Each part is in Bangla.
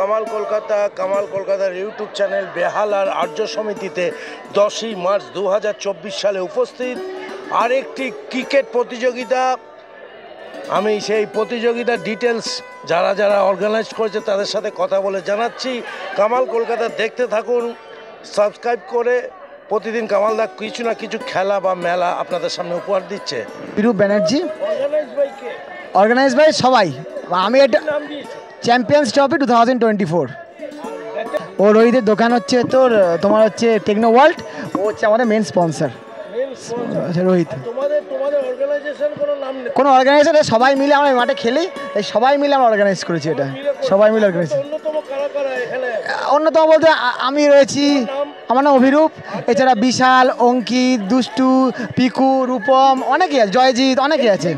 কামাল কলকাতার ইউটিউব চ্যানেল বেহালার আর্য সমিতিতে 10ই মার্চ 2024 সালে উপস্থিত আরেকটি ক্রিকেট প্রতিযোগিতা। আমি সেই প্রতিযোগিতার ডিটেলস যারা অর্গানাইজ করেছে তাদের সাথে কথা বলে জানাচ্ছি। কামাল কলকাতা দেখতে থাকুন, সাবস্ক্রাইব করে। প্রতিদিন কামালদা কিছু না কিছু খেলা বা মেলা আপনাদের সামনে উপহার দিচ্ছে। বিরূপ ব্যানার্জি। অর্গানাইজ বাই সবাই। আমি এটা চ্যাম্পিয়ন্স ট্রফি 2024। ও রোহিতের দোকান হচ্ছে তোমার হচ্ছে টেকনো ওয়ার্ল্ড, ও হচ্ছে আমাদের মেন স্পন্সর রোহিত। কোনো অর্গানাইজেশন সবাই মিলে আমরা মাঠে খেলি, তাই সবাই মিলে আমরা অর্গানাইজ করেছি এটা। সবাই মিলে অর্গানাইজ। অন্যতম বলতে আমি রয়েছি, আমার নাম অভিরূপ, এছাড়া বিশাল, অঙ্কিত, দুষ্টু, পিকু, রূপম, অনেকেই আছে, জয়জিৎ, অনেকেই আছে।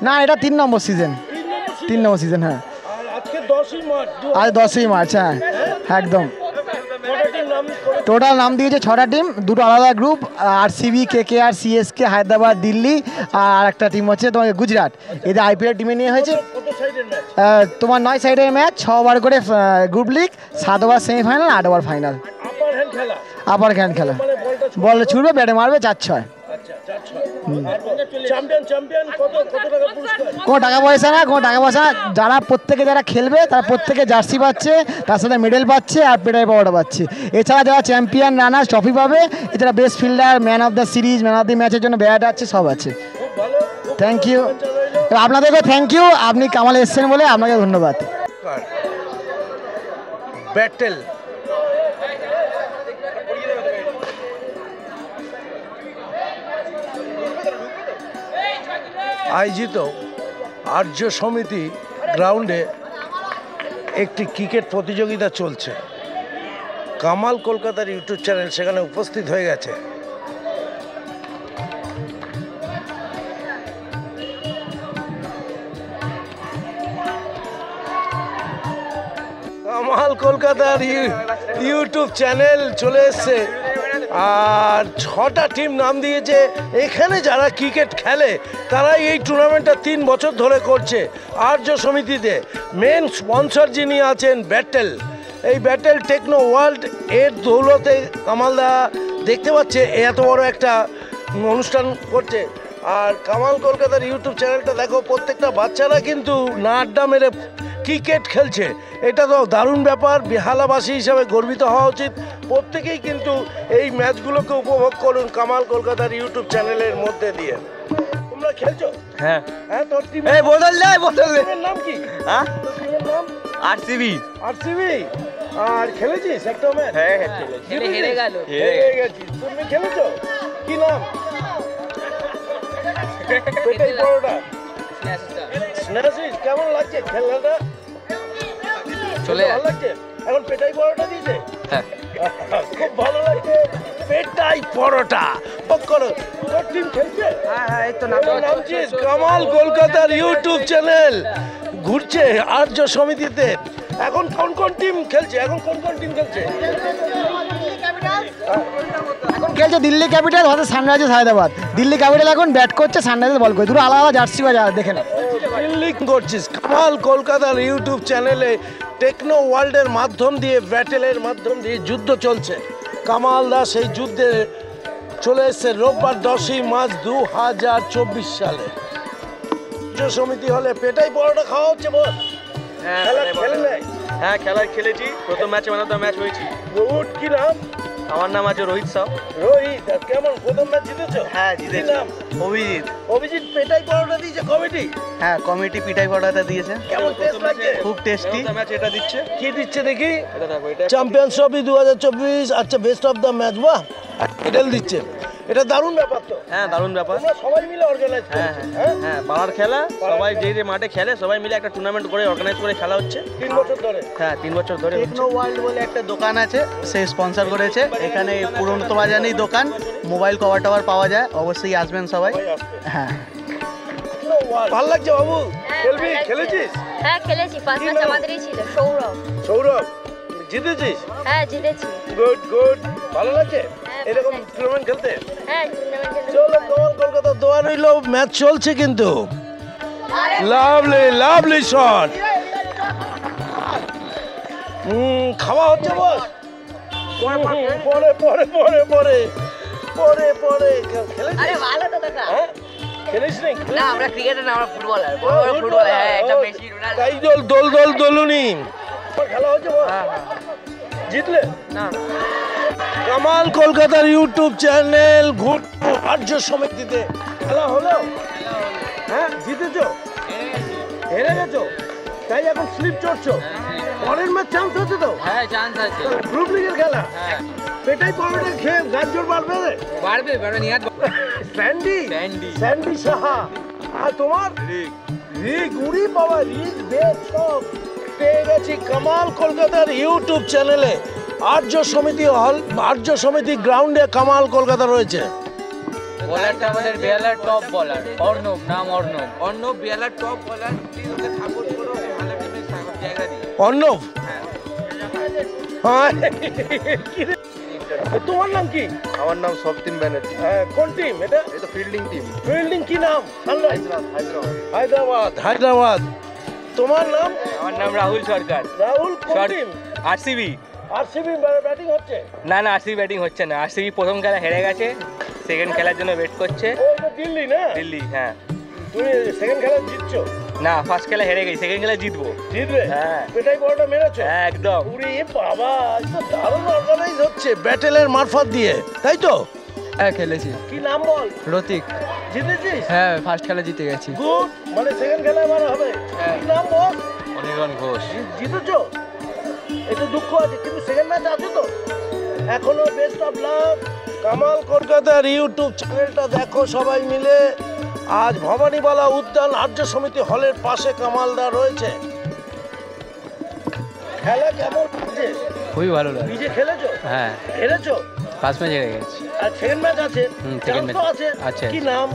না, এটা 3 নম্বর সিজন। 3 নম্বর সিজন। হ্যাঁ, আজ 10ই মার্চ। হ্যাঁ, একদম। টোটাল নাম দিয়েছে 6টা টিম, 2টো আলাদা group, RCB, KKR, CSK, Hyderabad, Delhi, আর একটা টিম হচ্ছে তোমার গুজরাট। এদের আইপিএল টিমে নিয়ে হয়েছে। তোমার 9 সাইডের ম্যাচ, 6 ওভার করে group league, 7 over semifinal, 8 over final. Upper hand খেলা, বল ছুড়বে, ব্যাটে মারবে, 4-6। কোনো টাকা পয়সা না, যারা খেলবে তারা প্রত্যেকে জার্সি পাচ্ছে, তার সাথে মেডেল পাচ্ছে আর পেটাই পাওয়াটা পাচ্ছে। এছাড়া যারা চ্যাম্পিয়ন রানার্স ট্রফি পাবে, এছাড়া best fielder, man of the series, man of the ম্যাচের জন্য ব্যাট আছে, সব আছে। থ্যাংক ইউ, আপনাদেরকে থ্যাংক ইউ। আপনি কামাল এসছেন বলে আপনাকে ধন্যবাদ। ব্যাটেল আয়োজিত আর্য সমিতি গ্রাউন্ডে একটি ক্রিকেট প্রতিযোগিতা চলছে। কামাল কলকাতার ইউটিউব চ্যানেল সেখানে উপস্থিত হয়ে গেছে। কামাল কলকাতার ইউটিউব চ্যানেল চলে এসছে, আর 6টা টিম নাম দিয়েছে। এখানে যারা ক্রিকেট খেলে তারাই এই টুর্নামেন্টটা 3 বছর ধরে করছে আর্য সমিতিতে। মেন স্পন্সর যিনি আছেন ব্যাটেল, এই ব্যাটেল টেকনো ওয়ার্ল্ড, এর দৌলতে কামালদা দেখতে পাচ্ছে এত বড় একটা অনুষ্ঠান করছে। আর কামাল কলকাতার ইউটিউব চ্যানেলটা দেখো, প্রত্যেকটা বাচ্চারা কিন্তু না আড্ডা মেরে ক্রিকেট খেলছে। এটা তো দারুণ ব্যাপার, বেহালাবাসী হিসাবে গর্বিত হওয়া উচিত। প্রত্যেকেই কিন্তু এই ম্যাচগুলোকে উপভোগ করুন কামাল কলকাতার ইউটিউব চ্যানেলের মধ্যে দিয়ে। তোমরা খেলছো? হ্যাঁ। তোর টিম টিমের নাম কি? টিমের নাম আরসিবি। আর খেলেছিস একটা ম্যাচ? হ্যাঁ, খেলেছি। হেরে গেছিস। তুমি খেলেছো? কি নাম? পেটাই পরোটা। কেমন লাগছে খেলাটা? ভালো লাগছে। এখন পেটাই পরোটা দিয়েছে? হ্যাঁ, খুব ভালো লাগছে। পেটাই পরোটা করো। তোর টিম খেলছে? হ্যাঁ, এই তো নামছিস কামাল কলকাতার ইউটিউব চ্যানেল ঘুরছে আর্য সমিতিতে। এখন কোন টিম খেলছে? এখন খেলছে Delhi capital versus Sunrisers Hyderabad. Delhi capital এখন ব্যাট করছে, সানরাইজার্স বল করছে। দুটো আলাদা জার্সি বাজার, দেখে না। দিল্লি করছিস। কামাল কলকাতার ইউটিউব চ্যানেলে টেকনো ওয়ার্ল্ডের মাধ্যম দিয়ে, ব্যাটেলের মাধ্যম দিয়ে যুদ্ধ চলছে। কামাল দাস এই যুদ্ধে চলে এসছে রোববার 10ই মার্চ 2024 সালে। সমিতি হলে পেটাই পরোটা খাওয়া হচ্ছে। বল, হ্যাঁ, খেলেছি। প্রথম ম্যাচে ম্যাচ হয়েছি। কি নাম? আমার নাম আছে রোহিত সাউ। রোহিত, কেমন প্রথম ম্যাচ জিতেছো? হ্যাঁ, জিতেছি। অভিজিৎ পেটাই পরোটা দিয়েছে কমিটি? হ্যাঁ, কমিটি পিটাই পরোটা দিয়েছে। কেমন টেস্ট লাগছে? খুব টেস্টি। ম্যাচ এটা দিচ্ছে। কি দিচ্ছে দেখি? এটা দেখো, এটা চ্যাম্পিয়ন্স ট্রফি 2024। আচ্ছা, বেস্ট অফ দ্য ম্যাচ। বাহ, মেডেল দিচ্ছে। এটা দারুণ ব্যাপার তো। হ্যাঁ, দারুণ ব্যাপার। তোমরা সবাই মিলে অর্গানাইজ করছো? হ্যাঁ, পাড়ার খেলা, সবাই যে মাঠে খেলে সবাই মিলে একটা টুর্নামেন্ট করে অর্গানাইজ করে খেলা হচ্ছে 3 বছর ধরে। হ্যাঁ, 3 বছর ধরে। টেকনো ওয়ার্ল্ড বলে একটা দোকান আছে, সে স্পন্সর করেছে। এখানে পুরনো বাজারেই দোকান, মোবাইল কভার টাভার পাওয়া যায়। অবশ্যই আসবেন সবাই। হ্যাঁ, ভালো লাগছে বাবু? খেলেছিস? হ্যাঁ, খেলেছি। ফার্স্ট ম্যাচ আমাদেরই ছিল। সৌরভ, জিতেছিস? হ্যাঁ, জিতেছি। গুড। ভালো লাগছে এরকম টুর্নামেন্ট খেলতে? হ্যাঁ, টুর্নামেন্ট খেলতে। চলো, কামাল কলকাতা দোয়া রইল। ম্যাচ চলছে কিন্তু। Lovely shot. খাওয়া হচ্ছে বস? পরে পরে পরে পরে পরে পরে খেলেছিস? আরে ভালো তো দেখা হ্যাঁ খেলিস নি? না আমরা ক্রিকেটার না আমরা ফুটবলার বড় বড় ফুটবলার হ্যাঁ একটা মেসি রোনাল্ডো তাই দোল দোলুনি খেলা হচ্ছে বস? জিতলে? না কামাল কলকাতার ইউটিউব চ্যানেল ঘুরটু আর্য সমিতিতে খেলা হলো? হ্যাঁ জিতেছো? হেরে গেছো? তাই এখন স্লিপ চড়ছো? পরের ম্যাচ চান্স আছে তো? হ্যাঁ চান্স আছে গ্রুপ লিগের খেলা হ্যাঁ পেটাই পরোটা খেয়ে গাছ জোর বাড়বে রে? পারবে বড় নিয়াত স্যান্ডি স্যান্ডি। স্যান্ডি সাহা আর তোমার রিক উড়ি বাবা রিক বেশ সব পেয়ে গেছি কামাল কলকাতার ইউটিউব চ্যানেলে আর্য সমিতি গ্রাউন্ডে কামাল কলকাতা রয়েছে। বলারটা আমাদের বেয়ালার টপ বলার অর্ণব নাম অর্ণব বেয়ালার টপ বলার প্লিজ ওকে সাপোর্ট করো ভালো টিমে জায়গা দিই অর্ণব হ্যাঁ কি রে? তোমার নাম কি? আমার নাম সবদিন ব্যানার্জি, কোন টিম এটা? এটা ফিল্ডিং টিম, ফিল্ডিং কি নাম? হায়দ্রাবাদ। তোমার নাম? আমার নাম রাহুল সরকার, রাহুল। কোন টিম? আরসিবি। আরসিবি ব্যাটিং হচ্ছে? না আরসিবি ব্যাটিং হচ্ছে না, আরসিবি প্রথম খেলা হেরে গেছে, সেকেন্ড খেলার জন্য ওয়েট করছে। ও তো দিল্লি না? দিল্লি হ্যাঁ। তুমি সেকেন্ড খেলা জিতছো? না ফার্স্ট খেলা হেরে গেছি, সেকেন্ড খেলা জিতবো। জিতবে? হ্যাঁ। পেটাই বড়টা মেরেছো? হ্যাঁ একদম। উরে বাবা আজ তো দারুণ অর্গানাইজ হচ্ছে ব্যাটেলের মারফত দিয়ে, তাই তো? হ্যাঁ খেলেছি। কি নাম বল? রতিক। জিতেছিস? হ্যাঁ ফার্স্ট খেলা জিতে গেছি। গুড, মানে সেকেন্ড খেলা এবার হবে। কি নাম বল? অনির্বাণ ঘোষ। জিতেছো? একটু দুঃখ আছে কিন্তু সেকেন্ড ম্যাচ আছে তো এখনো। Best of luck. কামাল কলকাতার ইউটিউব চ্যানেলটা দেখো সবাই মিলে। আজ ভবানীবালা উদ্যান আর্য সমিতি হলের পাশে কামালদা রয়েছে। খেলা কেমন লাগছে? খুবই ভালো লাগে। নিজে খেলেছো? হ্যাঁ হেরেছো? ফার্স্ট ম্যাচ হেরে গেছি। আর সেকেন্ড ম্যাচ আছে? second Chance তো match আছে। আছে। কি নাম?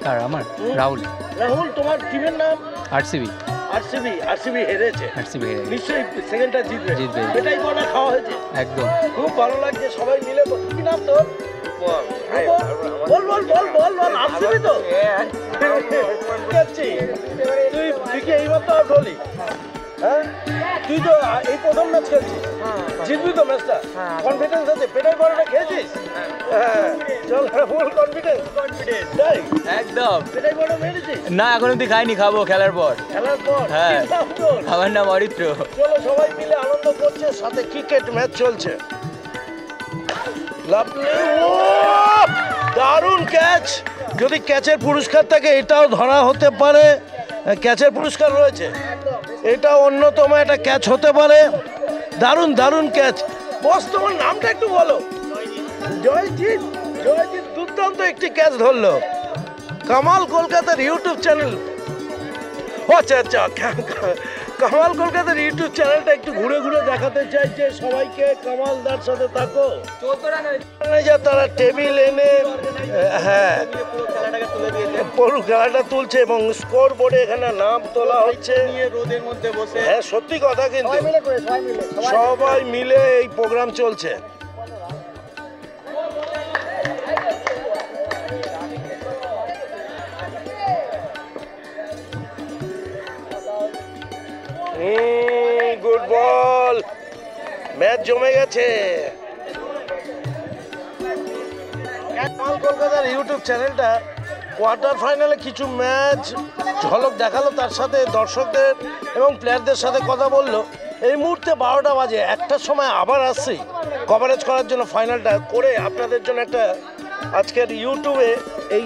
আর আমার রাহুল। রাহুল। তোমার টিমের নাম? আরসিবি। আরসিবি হেরেছে। আরসিবি হেরে গেছে। নিশ্চয়ই সেকেন্ডটা জিতবে। জিতবে। এটাই বড় খাওয়া হয়েছে। একদম। খুব ভালো লাগছে সবাই মিলে। কি নাম তোর? বল আরসিবি তো? তুই কি এইবার তো আউট হলি? হ্যাঁ তুই তো এই প্রথম ম্যাচ খেলছিস, জিতবি তো ম্যাচটা? কনফিডেন্স আছে? পেটাই বড়টা খেয়েছিস? হ্যাঁ চল ফুল কনফিডেন্স। তাই একদম। পেটাই বড় মেরেছিস? না এখন অব্দি খাইনি, খাবো খেলার পর। খেলার পর? হ্যাঁ। কি নাম তোর? আমার নাম অরিত্র। চলো সবাই মিলে আনন্দ করছে, সাথে ক্রিকেট ম্যাচ চলছে। লাভলি, দারুণ ক্যাচ। যদি ক্যাচের পুরস্কার থাকে এটাও ধরা হতে পারে। ক্যাচের পুরস্কার রয়েছে, এটা অন্যতম একটা ক্যাচ হতে পারে। দারুণ ক্যাচ। বস তোমার নামটা একটু বলো। জয়জিৎ দুর্দান্ত একটি ক্যাচ ধরলো। কামাল কলকাতার ইউটিউব চ্যানেল। আচ্ছা কামাল কলকাতার ইউটিউব চ্যানেলটা একটু ঘুরে দেখাতে চাই যে সবাইকে কামালদার সাথে থাকো। তারা টেবিল এনে হ্যাঁ পুরো খেলাটা তুলছে এবং স্কোর বোর্ডে এখানে নাম তোলা হচ্ছে রোদের মধ্যে বসে। হ্যাঁ সত্যি কথা, কিন্তু সবাই মিলে এই প্রোগ্রাম চলছে। গুড বল, ম্যাচ জমে গেছে। কামাল কলকাতার ইউটিউব চ্যানেলটা কোয়ার্টার ফাইনালে কিছু ম্যাচ ঝলক দেখালো, তার সাথে দর্শকদের এবং প্লেয়ারদের সাথে কথা বললো। এই মুহূর্তে 12টা বাজে, একটার সময় আবার আসছি কভারেজ করার জন্য। ফাইনালটা করে আপনাদের জন্য একটা আজকের ইউটিউবে এই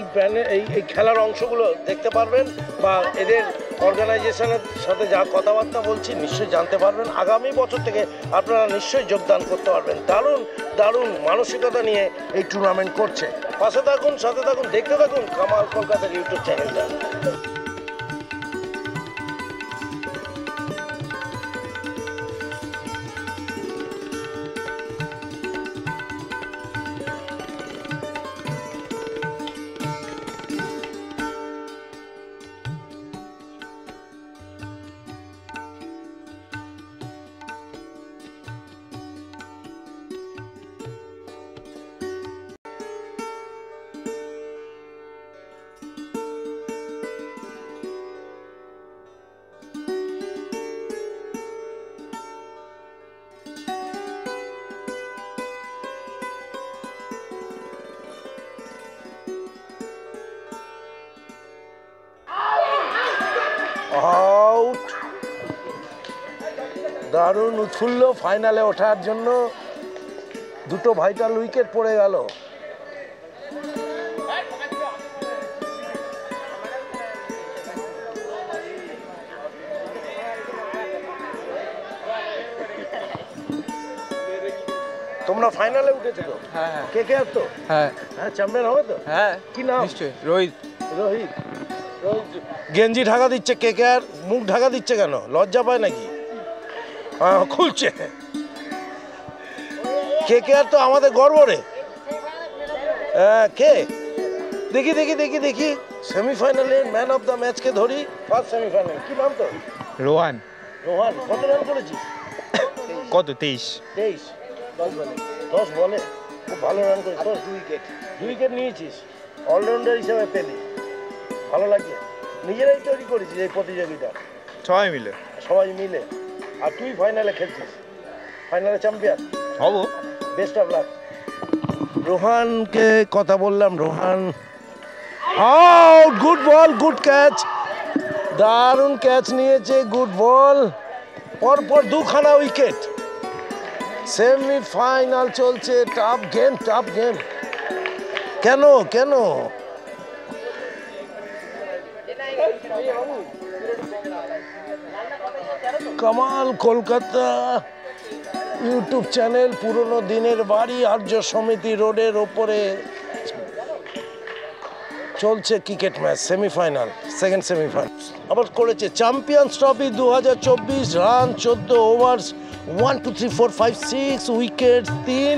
এই খেলার অংশগুলো দেখতে পারবেন, বা এদের অর্গানাইজেশনের সাথে যা কথাবার্তা বলছি নিশ্চয়ই জানতে পারবেন। আগামী বছর থেকে আপনারা নিশ্চয়ই যোগদান করতে পারবেন। দারুণ মানসিকতা নিয়ে এই টুর্নামেন্ট করছে। পাশে থাকুন, সাথে থাকুন, দেখতে থাকুন কামাল কলকাতার ইউটিউব চ্যানেলটা। আউট। দারুণ উৎফুল্ল ফাইনালে ওঠার জন্য, দুটো ভাইটাল উইকেট পড়ে গেল। তোমরা ফাইনালে উঠেছো তো? হ্যাঁ হ্যাঁ কে কে আর তো? হ্যাঁ হ্যাঁ, চ্যাম্পিয়ন হবে তো? হ্যাঁ কি নাম? নিশ্চয়ই রোহিত। রোহিত। গেঞ্জি ঢাকা দিচ্ছে কে কে আর, মুখ ঢাকা দিচ্ছে কেন? লজ্জা পায় নাকি? খুলছে। কে কে আর তো আমাদের গর্ব রে। কে? দেখি দেখি দেখি দেখি সেমিফাইনালে ম্যান অফ দ্য ম্যাচকে ধরি। ফার্স্ট সেমিফাইনাল কি নাম তো? রোহান। রোহান। কত রান করেছিস? কত? 23। 23। 10 বলে খুব ভালো রান করেছিস। 2 উইকেট। 2 উইকেট নিয়েছিস, অলরাউন্ডার হিসেবে পেলি, ভালো লাগে। নিজেরাই তৈরি করেছিস এই প্রতিযোগিতা? সবাই মিলে। সবাই মিলে। আর তুই ফাইনালে খেলছিস, ফাইনালে চ্যাম্পিয়ন হব। Best of luck. রোহানকে কথা বললাম। Rohan out. Good ball, good catch, দারুণ ক্যাচ নিয়েছে, গুড বল। পরপর দুখানা উইকেট। সেমিফাইনাল চলছে, টাফ গেম, টাফ গেম। কেন কেন? কামাল কলকাতা ইউটিউব চ্যানেল, পুরনো দিনের বাড়ি, আর্য সমিতি রোডের ওপরে চলছে cricket match, semifinal, second semifinal. আবার করেছে champions trophy 2024, run 14 over, 1 2 3 4 5 6 wicket 3,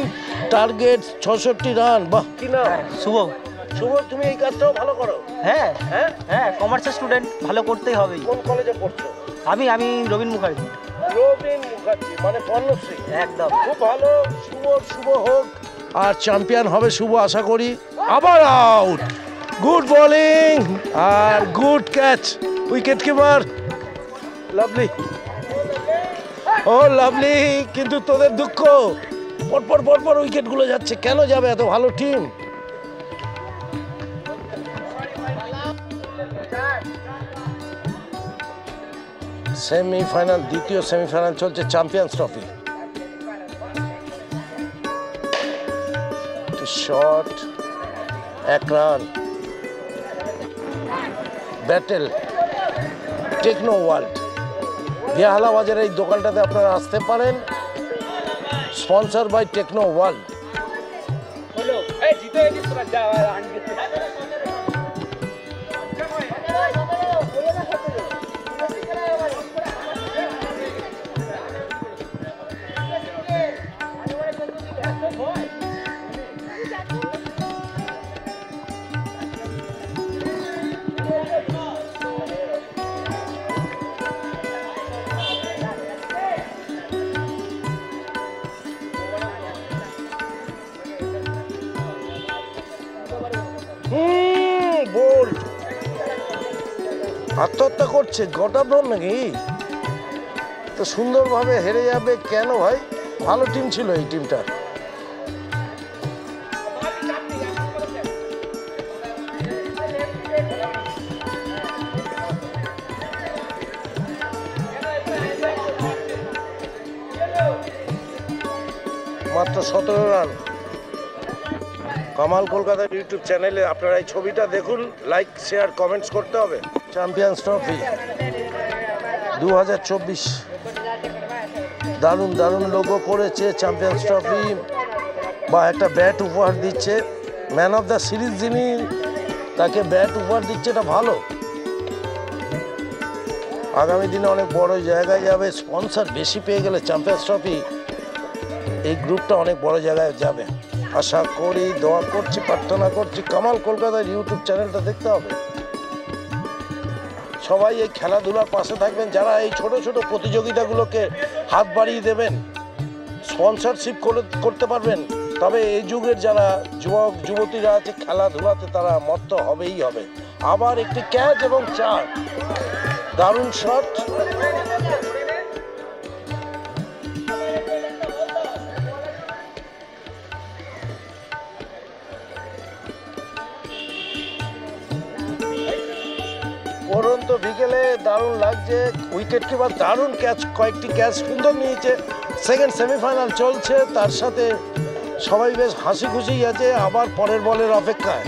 target 66 run. বাহ, কি না? শুভ। শুভ, তুমি এই কাজটাও ভালো করো। হ্যাঁ হ্যাঁ, হ্যাঁ, কমার্সের স্টুডেন্ট, ভালো করতেই হবে। কোন কলেজে পড়ছো? আমি রবীন মুখার্জি। রবীন মুখার্জি মানে পর্ণশ্রী। একদম। খুব ভালো, শুভ শুভ হোক। আর চ্যাম্পিয়ন হবে শুভ, আশা করি। আবার আউট। গুড বোলিং আর good catch, wicket keeper. Lovely, ও লাভলি। কিন্তু তোদের দুঃখ, পরপর পরপর উইকেটগুলো যাচ্ছে। কেন যাবে? এত ভালো টিম। সেমিফাইনাল, দ্বিতীয় সেমিফাইনাল চলছে champions trophy. Shot, 1 run. Battle techno world, Behala বাজারের এই দোকানটাতে আপনারা আসতে পারেন। Sponsor by techno world. Bowled আত্মহত্যা করছে, গটাব্রন নাকি? তো সুন্দরভাবে হেরে যাবে কেন ভাই? ভালো টিম ছিল এই টিমটা। মাত্র 17 রান। কামাল কলকাতার ইউটিউব চ্যানেলে আপনারা এই ছবিটা দেখুন, লাইক শেয়ার কমেন্টস করতে হবে। চ্যাম্পিয়ন্স ট্রফি 2024, দারুণ দারুণ লোগো করেছে চ্যাম্পিয়ন্স ট্রফি। বা একটা ব্যাট উপহার দিচ্ছে, ম্যান অফ দ্য সিরিজ যিনি, তাকে ব্যাট উপহার দিচ্ছে, এটা ভালো। আগামী দিনে অনেক বড় জায়গায় যাবে। স্পন্সর বেশি পেয়ে গেলে চ্যাম্পিয়ন্স ট্রফি এই গ্রুপটা অনেক বড় জায়গায় যাবে আশা করি। দোয়া করছি, প্রার্থনা করছি। কামাল কলকাতার ইউটিউব চ্যানেলটা দেখতে হবে। সবাই এই খেলাধুলার পাশে থাকবেন, যারা এই ছোট ছোট প্রতিযোগিতাগুলোকে হাত বাড়িয়ে দেবেন, স্পন্সরশিপ করতে পারবেন, তবে এই যুগের যারা যুবক যুবতীরা আছে খেলাধুলাতে, তারা মত্ত হবেই হবে। আবার একটি ক্যাচ এবং 4, দারুণ শট। পরন্ত তো বিকেলে দারুণ লাগছে, উইকেট কিপার দারুণ ক্যাচ, কয়েকটি ক্যাচ সুন্দর নিয়েছে। সেকেন্ড সেমিফাইনাল চলছে, তার সাথে সবাই বেশ হাসি খুশি আছে, আবার পরের বলের অপেক্ষায়।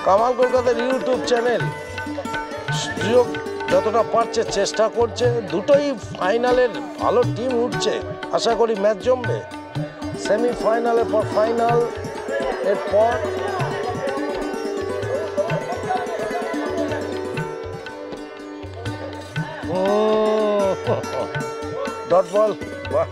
কামাল কলকাতার ইউটিউব চ্যানেল সুযোগ যতটা পারছে চেষ্টা করছে, দুটোই ফাইনালের ভালো টিম উঠছে, আশা করি ম্যাচ জমবে। সেমিফাইনালের পর ফাইনাল, এরপর ডট বল, বাহ।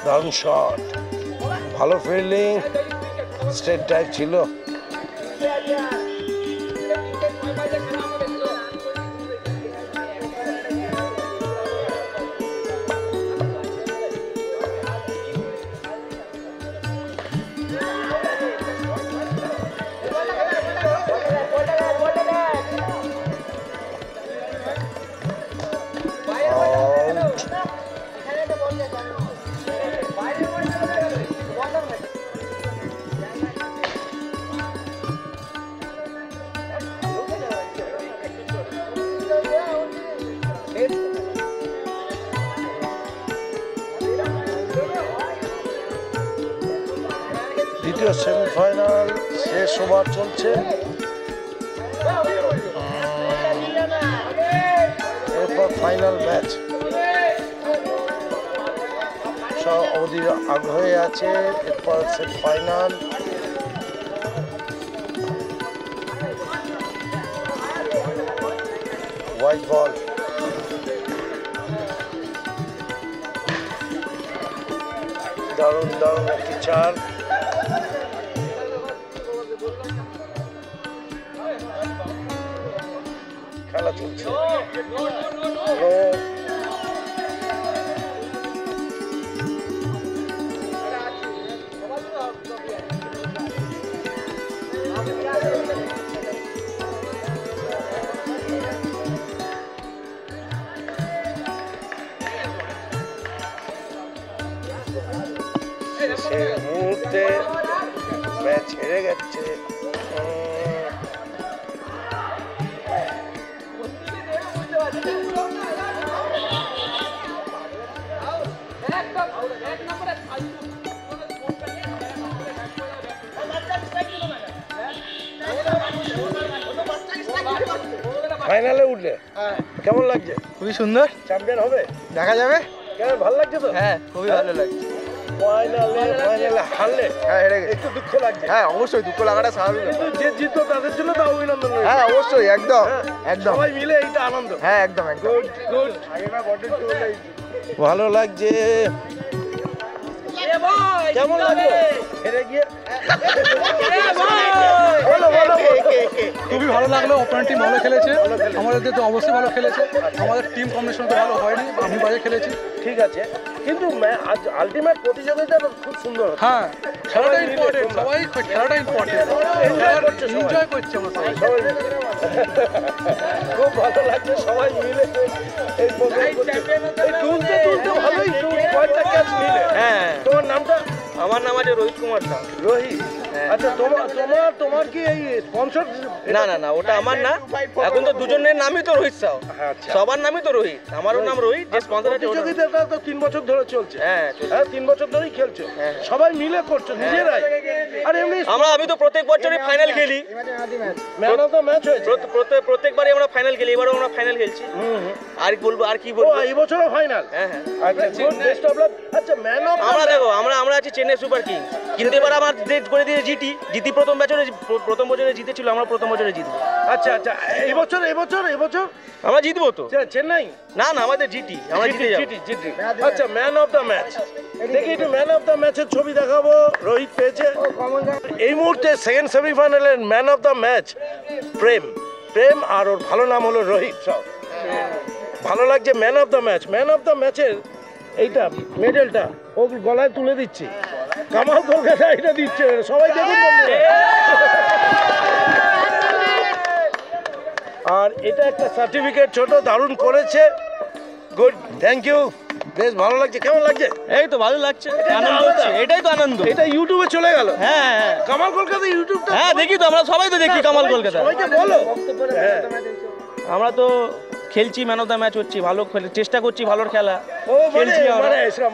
দারুণ শট, ভালো ফিল্ডিং, স্ট্রেট ড্রাইভ ছিল। দ্বিতীয় সেমিফাইনাল শেষ ওভার চলছে, এরপর ফাইনাল ম্যাচ। সব অধীর আগ্রহে আছে, এরপর ফাইনাল। হোয়াইট বল, দারুণ দারুণ একটি চার। খেলা চলছে, শেষের মুহূর্তে ম্যাচ হেরে গেছে। ফাইনালে উঠলে কেমন লাগছে? খুবই সুন্দর, চ্যাম্পিয়ন হবে, দেখা যাবে। কেমন ভালো লাগছে তো? হ্যাঁ, খুবই ভালো লাগছে। ফাইনালে হারলে হ্যাঁ, হেরে গেছে। একটু দুঃখ লাগছে। হ্যাঁ, অবশ্যই দুঃখ লাগাটা স্বাভাবিক। কিন্তু যে জিততো তাদের জন্য তো অভিনন্দন রইলো। হ্যাঁ, অবশ্যই, একদম একদম। সবাই মিলে এইটা আনন্দ। হ্যাঁ, একদম একদম। গুড। ভালো লাগছে। কেমন লাগলো হেরে গিয়ে? বলো বলো। খুবই ভালো লাগলো, অপোনেন্ট টিম ভালো খেলেছে, আমাদের তো অবশ্যই ভালো খেলেছে, আমাদের টিম কম্বিনেশন তো ভালো হয়নি, আমি বাজে খেলেছি। ঠিক আছে, কিন্তু আলটিমেট প্রতিযোগিতা খুব সুন্দর। হ্যাঁ, খেলাটা ইম্পর্টেন্ট, সবাই খেলাটা ইম্পর্টেন্ট, এনজয় করছে আমরা সবাই। খুব ভালো লাগছে সবাই মিলে এই তুলতে তুলতে ভালোই কয়েকটা ক্যাচ মিলে। হ্যাঁ, তোমার নামটা? আমার নাম আছে রোহিত কুমার সাউ। রোহিত। আচ্ছা, তোমার কি এই স্পন্সর? না না না, ওটা আমার না, এখন তো দুজনের নামই তো রোহিত সাউ, আচ্ছা, সবার নামই তো রোহিত, আমারও নাম রোহিত, যে স্পন্সর আছে ওটা। প্রতিযোগিতাটা তো 3 বছর ধরে চলছে। হ্যাঁ, হ্যাঁ, 3 বছর ধরেই খেলছো, সবাই মিলে করছো নিজেরাই। আর এমনি আমি তো প্রত্যেক বছরই ফাইনাল খেলি, ম্যান অফ দ্য ম্যাচ হয়েছে প্রত্যেকবারই আমরা ফাইনাল খেলি, এবারও আমরা ফাইনাল খেলছি। আর বলবো, আর কি ও, বলবো, এই বছরও ফাইনাল। হ্যাঁ হ্যাঁ। আচ্ছা, গুড, বেস্ট অফ লাক। আচ্ছা, ম্যান অফ আমরা দেখো, আমরা আছি চেন্নাই সুপার কিংস, কিন্তু এবার আমার ডেট করে দিয়েছে জিটি জিতি প্রথম বছরে জিতেছিল, আমরা প্রথম বছরে জিতবো। আচ্ছা আচ্ছা, এবছর আমরা জিতবো তো। চেন্নাই না না, আমাদের জিটি, আমরা জিতে যাবো। জিটি। আচ্ছা, ম্যান অফ দ্য ম্যাচ, দেখি একটু ম্যান অফ দ্য ম্যাচের ছবি দেখাবো। রোহিত পেয়েছে এই মুহূর্তে সেকেন্ড সেমিফাইনালের ম্যান অফ দ্য ম্যাচ প্রেম। আর ওর ভালো নাম হলো রোহিত। সব ভালো লাগছে। ম্যান অফ দ্য ম্যাচের এইটা মেডেলটা ও গলায় তুলে দিচ্ছে। কামাল কলকাতা এটা দিচ্ছে, সবাই দেখুন বন্ধুরা। আর এটা একটা সার্টিফিকেট, ছোট, দারুণ করেছে। Good, thank you. বেশ ভালো লাগছে। কেমন লাগছে? এই তো ভালো লাগছে, আনন্দ হচ্ছে, এটাই তো আনন্দ। এটা ইউটিউবে চলে গেল। হ্যাঁ কামাল কলকাতা ইউটিউবটা। হ্যাঁ দেখি তো, আমরা সবাই তো দেখি কামাল কলকাতা। সবাইকে বলো। হ্যাঁ, আমরা তো খেলছি, ম্যান অফ দ্য ম্যাচ হচ্ছি, ভালো চেষ্টা করছি, ভালোর খেলা ও খেলছি আমরা।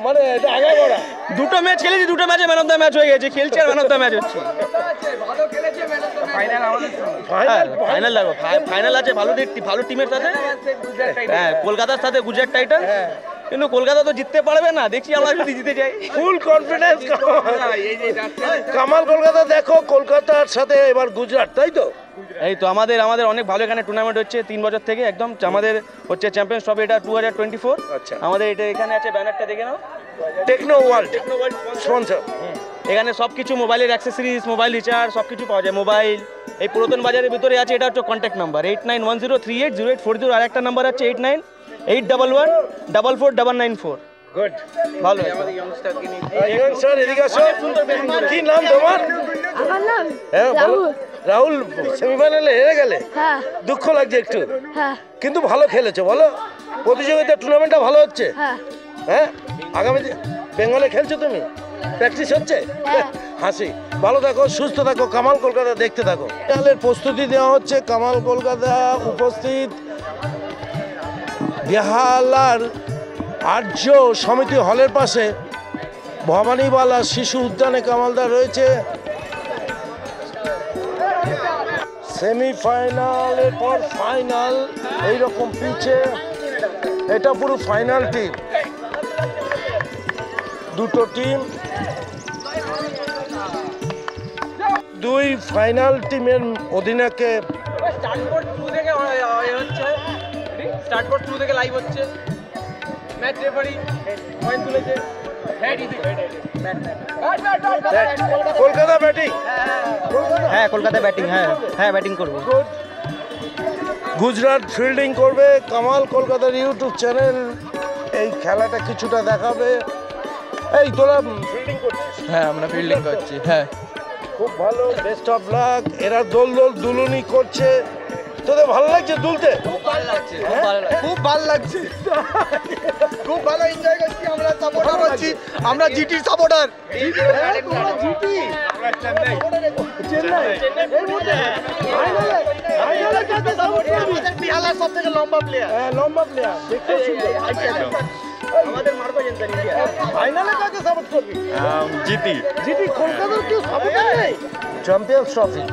মানে এটা আগে বড়া। দুটো ম্যাচ খেলেছি, দুটো ম্যাচে ম্যান অফ দ্য ম্যাচ হয়ে গেছে, খেলছি আর ম্যান অফ দ্য ম্যাচ হচ্ছে। ফাইনাল লাগবে, ফাইনাল আছে ভালো টিমের সাথে। হ্যাঁ, কলকাতার সাথে গুজরাট টাইটান্স। কিন্তু কলকাতা তো জিততে পারবে না, দেখছি আমরা যদি জিতে যাই। Full confidence Kamal Kolkata. দেখো, কলকাতার সাথে এবার গুজরাট, তাই তো? এই তো আমাদের অনেক ভালো এখানে টুর্নামেন্ট হচ্ছে 3 বছর থেকে একদম। আমাদের হচ্ছে চ্যাম্পিয়ন্স ট্রফি, এটা 2024। আচ্ছা। আমাদের এটা এখানে আছে, ব্যানারটা দেখে নাও, টেকনো ওয়ার্ল্ড স্পন্সর। এখানে সব কিছু মোবাইলের অ্যাক্সেসরিজ, মোবাইল রিচার্জ সব কিছু পাওয়া যায়। মোবাইল এই পুরাতন বাজারের ভিতরে আছে। এটা হচ্ছে কন্ট্যাক্ট নাম্বার 8910380840। আর একটা নাম্বার আছে 898111449994। গুড, ভালো। স্যার এদিকে আসো। কি নাম তোমার? আমার নাম হ্যাঁ বলো। রাহুল, সেমিফাইনালে হেরে গেলে হ্যাঁ দুঃখ লাগছে একটু, হ্যাঁ কিন্তু ভালো খেলেছো। বলো, প্রতিযোগিতা টুর্নামেন্টটা ভালো হচ্ছে। হ্যাঁ হ্যাঁ, আগামী বেঙ্গলে খেলছো তুমি? প্র্যাকটিস হচ্ছে? হাসি। ভালো থাকো, সুস্থ থাকো, কামাল কলকাতা দেখতে থাকো। ফাইনালের প্রস্তুতি দেওয়া হচ্ছে। কামাল কলকাতা উপস্থিত বেহালার আর্য সমিতি হলের পাশে ভবানীবালা শিশু উদ্যানে কামালদা রয়েছে। সেমিফাইনালের পর ফাইনাল, এইরকম পিচে। এটা পুরো ফাইনাল টিম, দুটো টিম, দুই ফাইনাল টিমের অধিনায়কে। স্টার্টবোর্ড 2 থেকে হচ্ছে, স্টার্টবোর্ড 2 থেকে লাইভ হচ্ছে। ম্যাচ রেফারি পয়েন্ট তুলেছে। কলকাতা ব্যাটিং। হ্যাঁ, কলকাতা ব্যাটিং। হ্যাঁ ব্যাটিং করবো। গুজরাট ফিল্ডিং করবে। কামাল কলকাতার ইউটিউব চ্যানেল এই খেলাটা কিছুটা দেখাবে। এই তোরা ফিল্ডিং করছিস? হ্যাঁ, আমরা ফিল্ডিং করছি। হ্যাঁ, খুব ভালো, বেস্ট অফ লাক। এরা দোল দুলুনি করছে। তোদের ভালো লাগছে দুলতে? খুব ভালো লাগছে। খুব ভালো লাগছে, খুব ভালো এনজয় করছি। আমরা সাপোর্টার করছি, আমরা জিটির সাপোর্টার। বিহালার সব থেকে লম্বা প্লেয়ার। হ্যাঁ, লম্বা প্লেয়ার, দেখতে সুন্দর। আমাদের মার্কো জেনতেন ইন্ডিয়া। ফাইনালে কাকে সাপোর্ট করবি? জিটি। কলকাতার কেউ সাপোর্টার নেই? চ্যাম্পিয়ন্স ট্রফি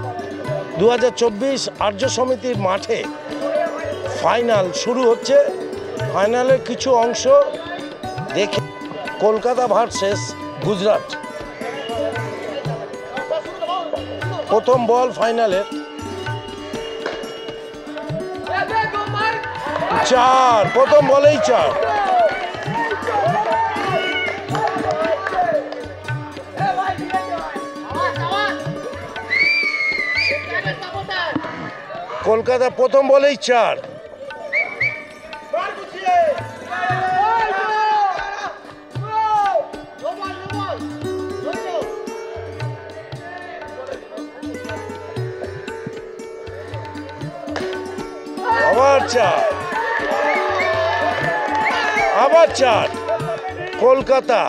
2024 আর্য সমিতির মাঠে ফাইনাল শুরু হচ্ছে। ফাইনালের কিছু অংশ দেখে। কলকাতা ভার্সেস গুজরাট। প্রথম বল ফাইনালের। 4, প্রথম বলেই 4। কলকাতা প্রথম বলেই 4। আবার 4, আবার 4। Kolkata.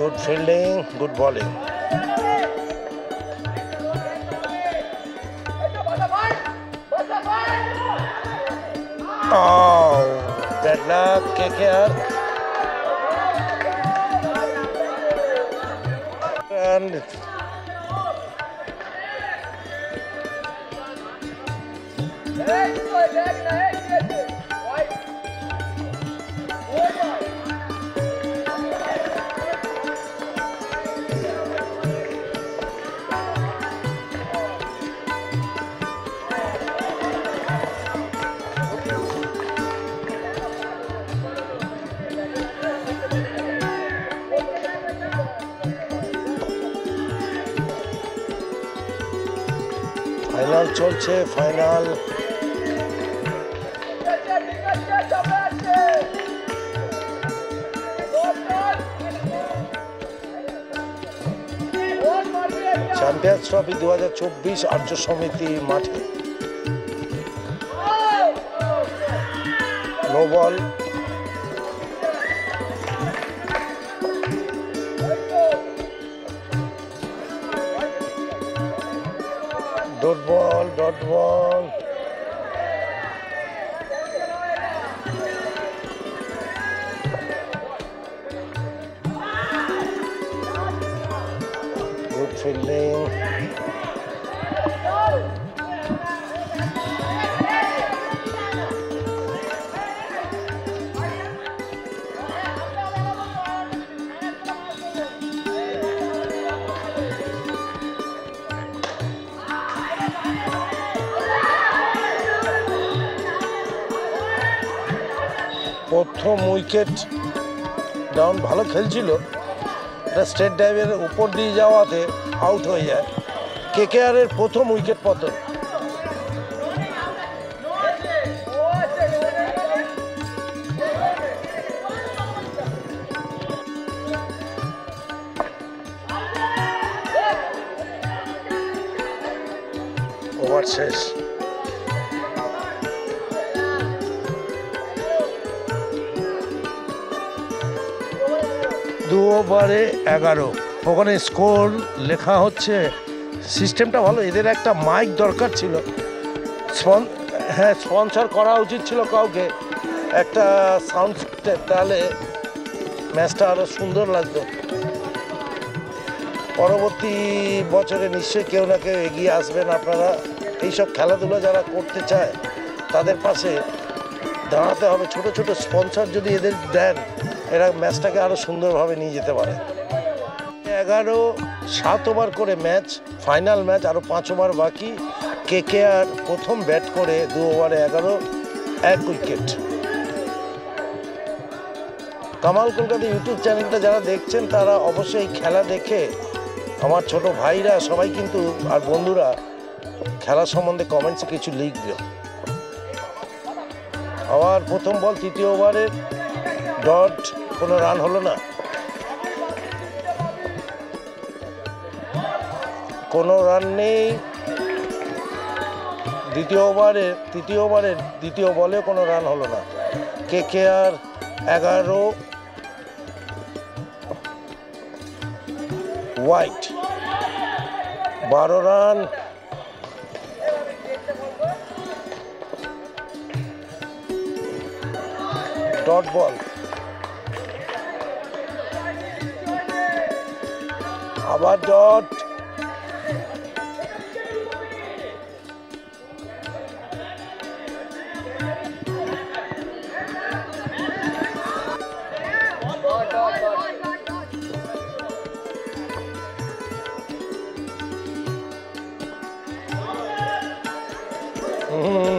Good fielding, good bowling. Oh, bad luck, KKR. Run. Final চলছে, final. Champions trophy 2024 Arya Samiti মাঠে। No ball. Dot ball, dot ball. Good fielding. প্রথম উইকেট ডাউন, ভালো খেলছিল, এটা স্ট্রেট ড্রাইভের উপর দিয়ে যাওয়াতে আউট হয়ে যায়। কেকেআরের প্রথম উইকেট পতন। ওভার শেষ। দু ওভারে 11। ওখানে স্কোর লেখা হচ্ছে। সিস্টেমটা ভালো, এদের একটা মাইক দরকার ছিল। হ্যাঁ, স্পন্সর করা উচিত ছিল কাউকে, একটা সাউন্ড সিস্টেম, তাহলে ম্যাচটা আরও সুন্দর লাগতো। পরবর্তী বছরে নিশ্চয়ই কেউ না কেউ এগিয়ে আসবেন। আপনারা এইসব খেলাধুলা যারা করতে চায় তাদের পাশে দাঁড়াতে হবে। ছোট ছোট স্পন্সর যদি এদের দেন, এরা ম্যাচটাকে আরও সুন্দরভাবে নিয়ে যেতে পারে। 7 ওভার করে ম্যাচ, ফাইনাল ম্যাচ, আরও 5 ওভার বাকি। কেকেআর প্রথম ব্যাট করে 2 ওভারে 11, 1 উইকেট। কামাল কলকাতা ইউটিউব চ্যানেলটা যারা দেখছেন তারা অবশ্যই খেলা দেখে, আমার ছোট ভাইরা সবাই কিন্তু আর বন্ধুরা খেলা সম্বন্ধে কমেন্টসে কিছু লিখবে। আবার প্রথম বল, 3য় ওভারের ডট, কোনো রান হলো না, কোনো রান নেই। তৃতীয় ওভারের দ্বিতীয় বলে কোনো রান হলো না। KKR 11, wide 12 run. Dot ball, আবার ডট।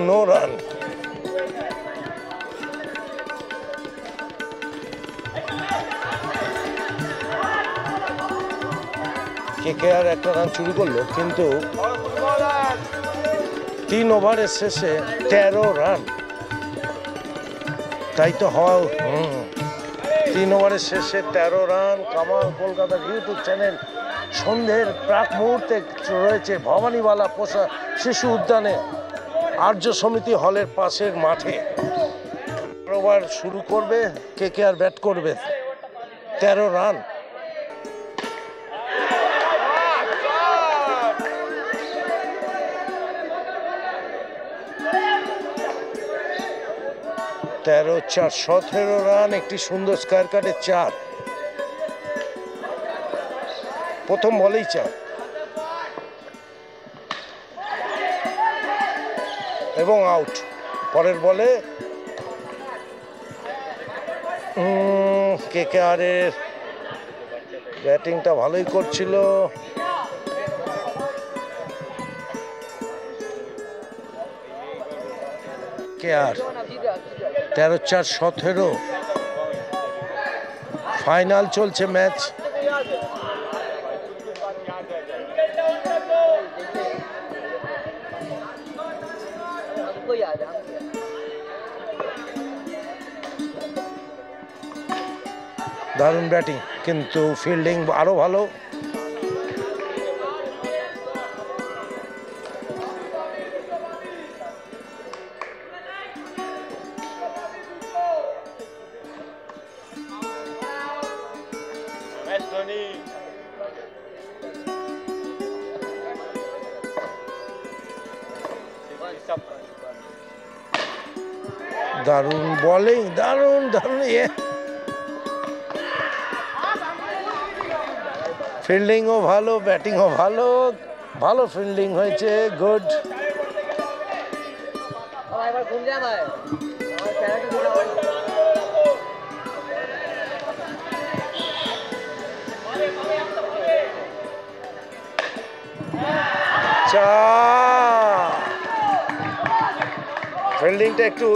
No run. কেকেআর একটা রান চুরি করলো, কিন্তু 3 ওভারের শেষে 13 রান। তাই তো হওয়া। 3 ওভারের শেষে 13 রান। কামাল কলকাতার ইউটিউব চ্যানেল সন্ধ্যের প্রাক মুহূর্তে রয়েছে ভবানীবালা পোষা শিশু উদ্যানে, আর্য সমিতি হলের পাশের মাঠে। ওভার শুরু করবে, কেকেআর ব্যাট করবে। 13 রান। তেরো 4, 17 রান, একটি সুন্দর স্কয়ার কাটে 4। প্রথম বলেই 4 এবং আউট। পরের বলে কেকেআরের ব্যাটিংটা ভালোই করছিল, কেআর 13-4-17 ফাইনাল চলছে ম্যাচ। দারুণ ব্যাটিং, কিন্তু ফিল্ডিং আরো ভালো। দারুণ বোলিং, দারুণ দারুণ ফিল্ডিংও ভালো, ব্যাটিংও ভালো, ভালো ফিল্ডিং হয়েছে, গুড। ফিল্ডিংটা একটু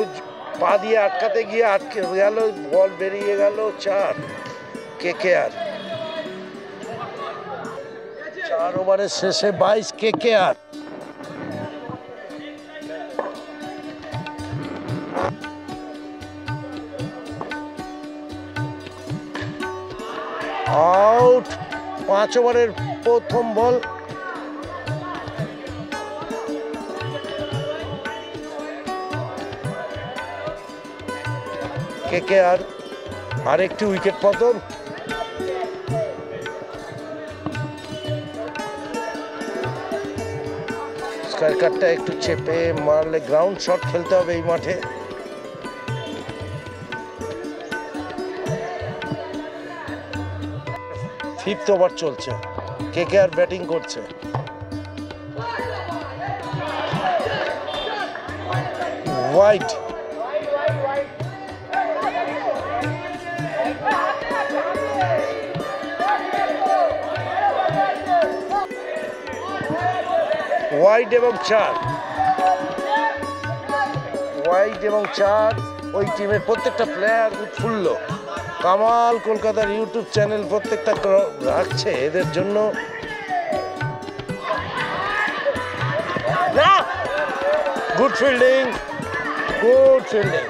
পা দিয়ে আটকাতে গিয়ে আটকে গেল, বল বেরিয়ে গেল। 4 কেকেআর। 4 ওভারের শেষে 22 কেকেআর। আউট। 5 ওভারের প্রথম বল। কেকেআর আরেকটি উইকেট পতন। স্কয়ারকাটটা একটু চেপে মারলে গ্রাউন্ড শট খেলতে হবে এই মাঠে। ফিফথ ওভার চলছে, কেকেআর ব্যাটিং করছে। হোয়াইট ওয়াইড এবং 4 ওই টিমের প্রত্যেকটা প্লেয়ার উৎফুল্ল। কামাল কলকাতার ইউটিউব চ্যানেল প্রত্যেকটা রাখছে এদের জন্য। Good fielding, good fielding.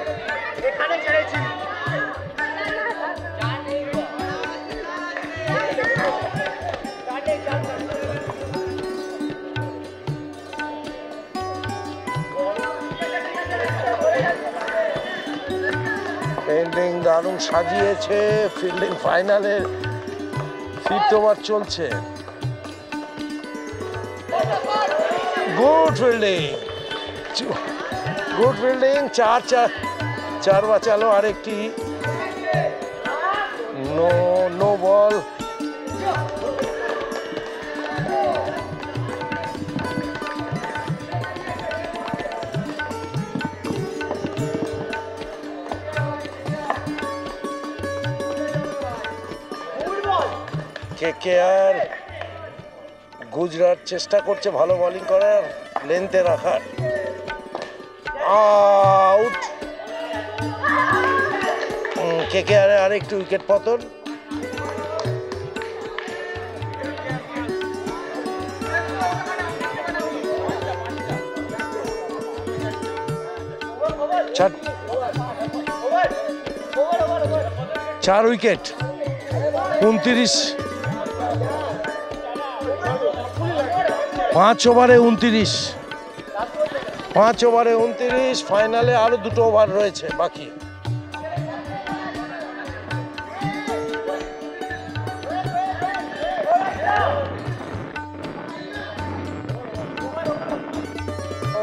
Fielding দারুণ সাজিয়েছে। ফিল্ডিং ফাইনালের ফিফথ ওভার চলছে। Good fielding, good fielding. 4 বাঁচালো আরেকটি। No ball. কেকেআর গুজরাট চেষ্টা করছে ভালো বোলিং করার, লেন্থে রাখার। আউট। কেকেআর আরেকটু উইকেট পতন। চার উইকেট 29। 5 ওভারে 29। 5 ওভারে 29। ফাইনালে আরো 2 ওভার রয়েছে বাকি।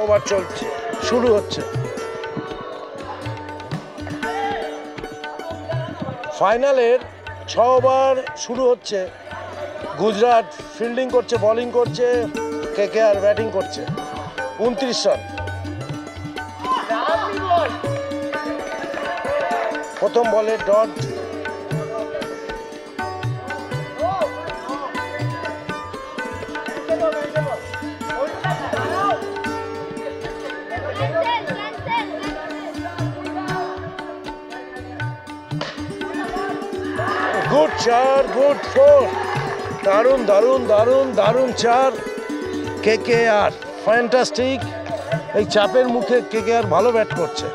ওভার চলছে, শুরু হচ্ছে ফাইনালের 6 ওভার শুরু হচ্ছে। গুজরাট ফিল্ডিং করছে, বোলিং করছে, কেকেআর ব্যাটিং করছে। 29 রান। প্রথম বলে ডট। Good 4, good 4। দারুণ দারুণ দারুণ দারুণ 4। KKR fantastic. এই চাপের মুখে কেকেআর ভালো ব্যাট করছে।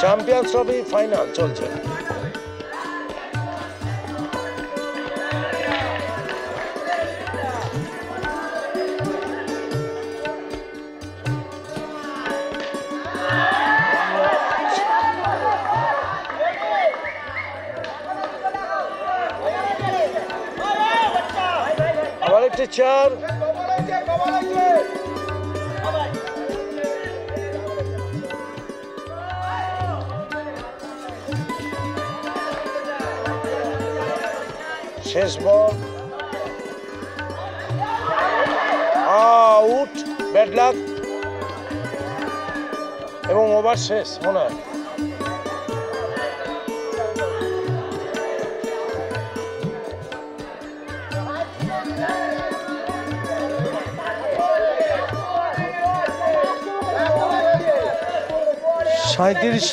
চ্যাম্পিয়ন্স ট্রফি ফাইনাল চলছে। আবার একটি 4। শেষ বল, আউট, ব্যাড লাক এবং ওভার শেষ মনে হয়।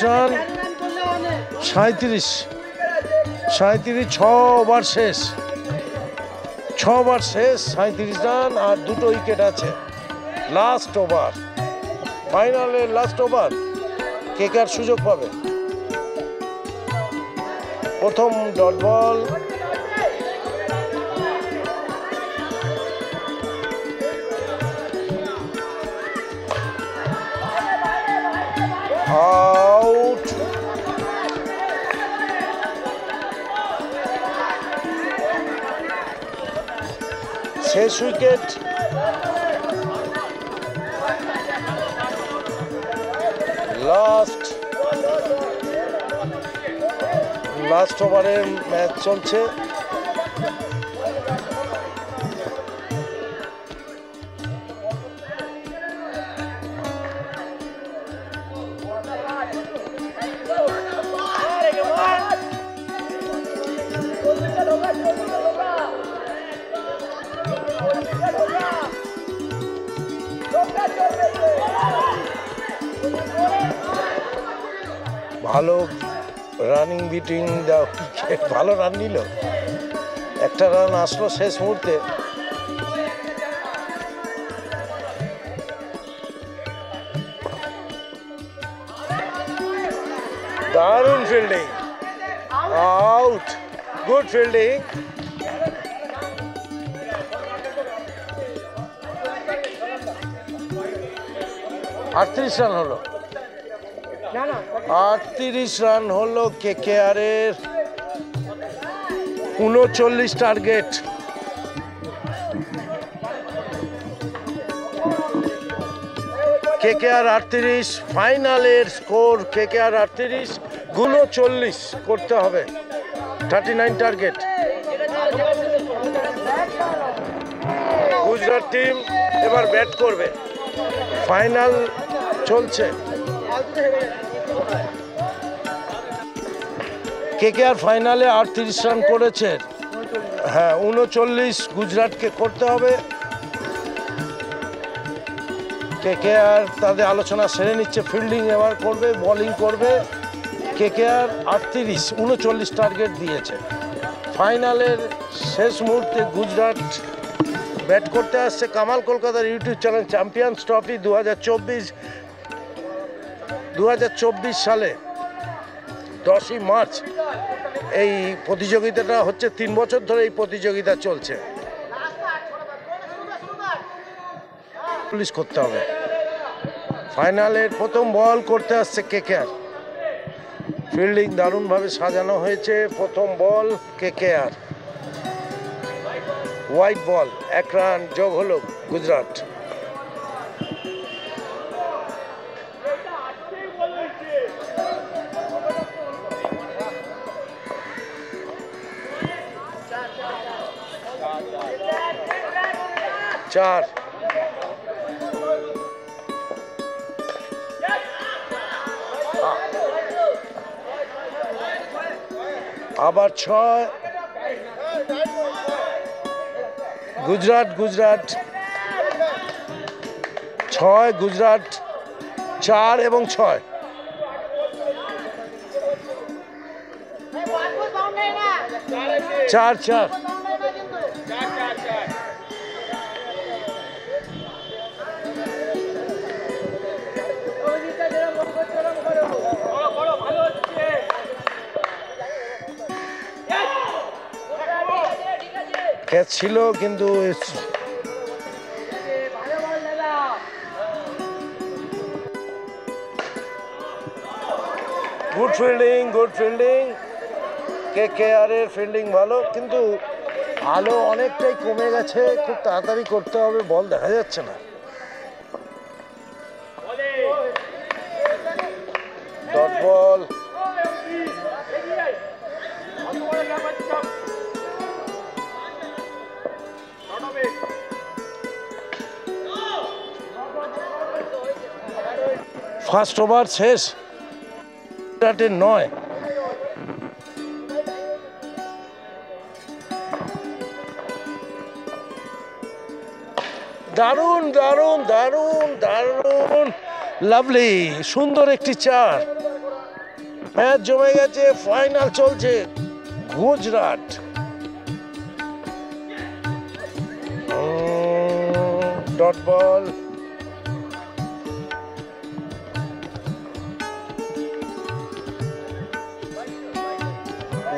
রান 37, 6 ওভার শেষ, 6 ওভার শেষ, 37 রান আর 2টো উইকেট আছে। লাস্ট ওভার, ফাইনালের লাস্ট ওভার, কেকেআর সুযোগ পাবে। প্রথম ডট বল, আউট, শেষ উইকেট। লাস্ট ওভারের ম্যাচ চলছে। ভালো রানিং বিটিং দা উইকেট, ভালো রান নিল, একটা রান আসলো শেষ মুহূর্তে। দারুণ ফিল্ডিং, আউট, গুড ফিল্ডিং। আটত্রিশ রান হলো, 38 রান হলো কেকেআরের, 39 টার্গেট। কেকেআর 38, ফাইনালের স্কোর কেকেআর 38, 39 করতে হবে, 39 টার্গেট। গুজরাট টিম এবার ব্যাট করবে, ফাইনাল চলছে। কেকেআর ফাইনালে 38 রান করেছে, হ্যাঁ 39 গুজরাটকে করতে হবে। কেকেআর তাদের আলোচনা সেরে নিচ্ছে, ফিল্ডিং এবার করবে, বোলিং করবে। কেকেআর 39 টার্গেট দিয়েছে। ফাইনালের শেষ মুহূর্তে গুজরাট ব্যাট করতে আসছে। কামাল কলকাতার ইউটিউব চ্যানেল চ্যাম্পিয়ন্স ট্রফি 2024 সালে 10ই মার্চ এই প্রতিযোগিতাটা হচ্ছে। 3 বছর ধরে এই প্রতিযোগিতা চলছে। পুলিশ করতে হবে। ফাইনালের প্রথম বল করতে আসছে কেকেআর, ফিল্ডিং দারুণভাবে সাজানো হয়েছে। প্রথম বল কেকেআর, হোয়াইট বল, 1 রান যোগ হলো গুজরাট। 4 আবার 6 গুজরাট 6 গুজরাট 4 এবং 6 4 ক্যাচ ছিল কিন্তু গুড ফিল্ডিং কেকেআর এর ফিল্ডিং ভালো, কিন্তু আলো অনেকটাই কমে গেছে, খুব তাড়াতাড়ি করতে হবে, বল দেখা যাচ্ছে না। ডট বল, ফার্স্ট ওভার শেষ, 9। দারুণ দারুণ দারুণ দারুণ, লাভলি, সুন্দর একটি 4। ম্যাচ জমে গেছে, ফাইনাল চলছে। Gujarat dot ball,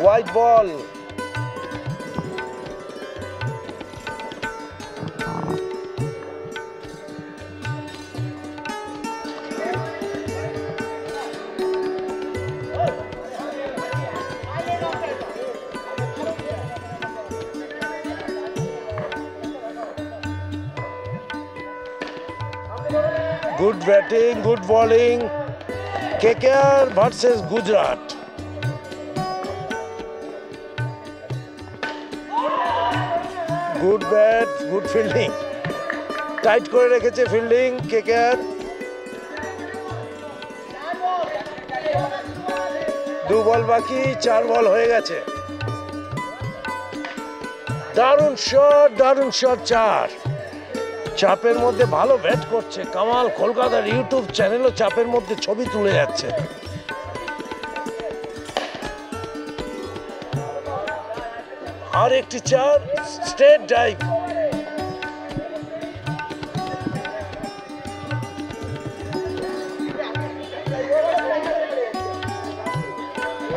white ball, good batting, good bowling, KKR versus Gujarat. Good bat, good fielding, tight করে রেখেছে ফিল্ডিং কেকেআর। 2 বল বাকি, 4 বল হয়ে গেছে। দারুণ শট 4। চাপের মধ্যে ভালো ব্যাট করছে কামাল। কলকাতার ইউটিউব চ্যানেলও চাপের মধ্যে ছবি তুলে যাচ্ছে। আর একটি 4, স্ট্রেট ডাইভ।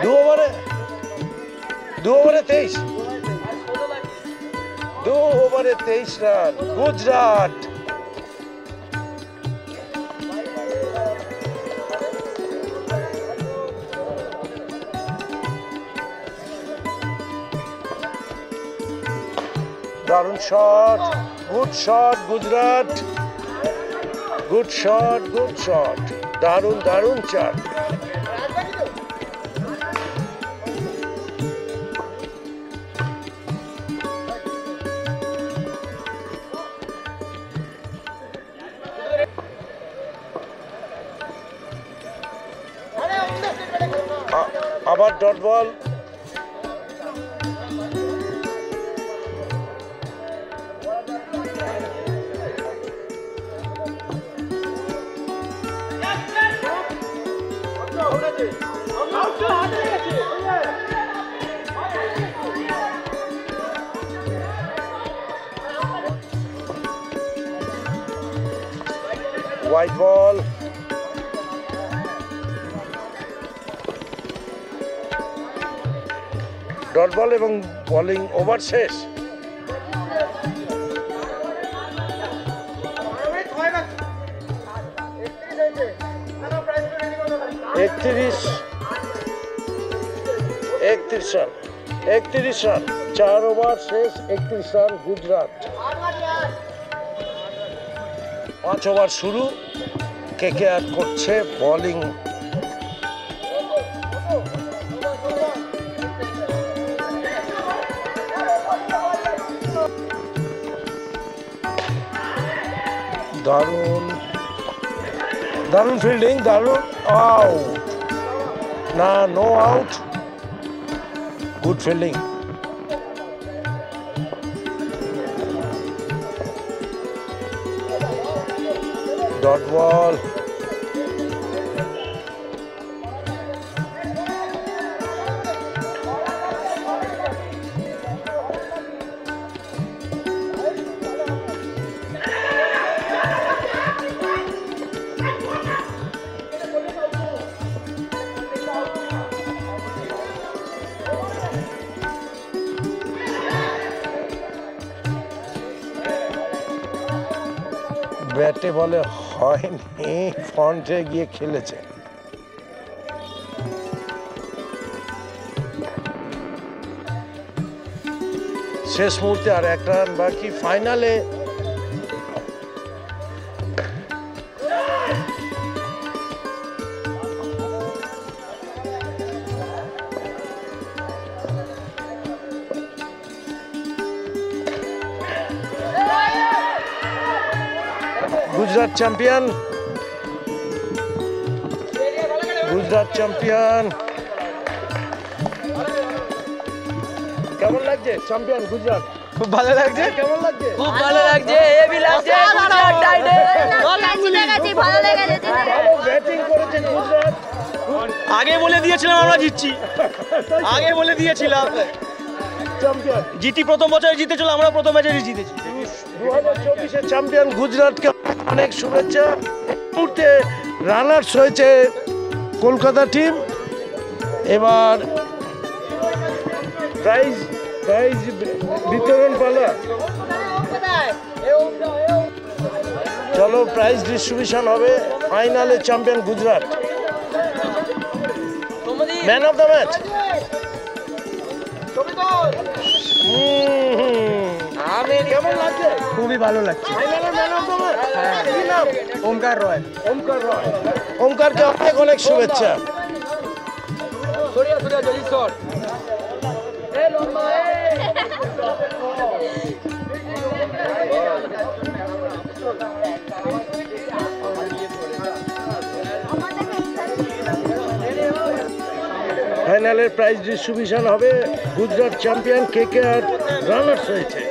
দু ওভারে 23। 2 ওভারে 23 রান। গুজরাট দারুণ shot, good shot Gujarat, good shot, দারুণ 4। আবার ডট বল, হোয়াইট বল, ডট বল এবং বোলিং ওভার শেষ। 31 রান, 4 ওভার শেষ, 31 রান গুজরাট। 5 ওভার শুরু, কেকেআর করছে বোলিং। দারুণ দারুণ ফিল্ডিং, দারুণ আউট না, no out, good fielding. Dot ball, ব্যাটে বলে হয়নি, ফ্রন্টে গিয়ে খেলেছে। শেষ মুহূর্তে আর একটা রান বাকি, ফাইনালে গুজরাট চ্যাম্পিয়ন, গুজরাট চ্যাম্পিয়ন। কেমন লাগছে চ্যাম্পিয়ন গুজরাট? খুব ভালো লাগছে, কেমন লাগছে? খুব ভালো লাগছে, হেভি লাগছে। ভালো লেগেছে। ভালো ব্যাটিং করেছে গুজরাট। আগে বলে দিয়েছিলাম আমরা জিতছি, আগে বলে দিয়েছিলাম। চ্যাম্পিয়ন জিটি প্রথম বছরে জিতেছিল, আমরা প্রথম ম্যাচে জিতেছি। 2024-এর চ্যাম্পিয়ন গুজরাটকে অনেক শুভেচ্ছা। এই মুহূর্তে রানার্স হয়েছে কলকাতা টিম। এবার প্রাইজ প্রাইজ বিতরণ পালা, চলো প্রাইজ ডিস্ট্রিবিউশন হবে। ফাইনালে champion Gujarat. Man of the match কেমন লাগছে? খুবই ভালো লাগছে। ফাইনালে ম্যান অফ দ্য ম্যাচ কি নাম? ওমকার রয়। ওমকার রয়। ওমকারকে অনেক অনেক শুভেচ্ছা। ফাইনালের প্রাইজ ডিস্ট্রিবিউশন হবে। গুজরাট চ্যাম্পিয়ন, কেকেআর রানার্স হয়েছে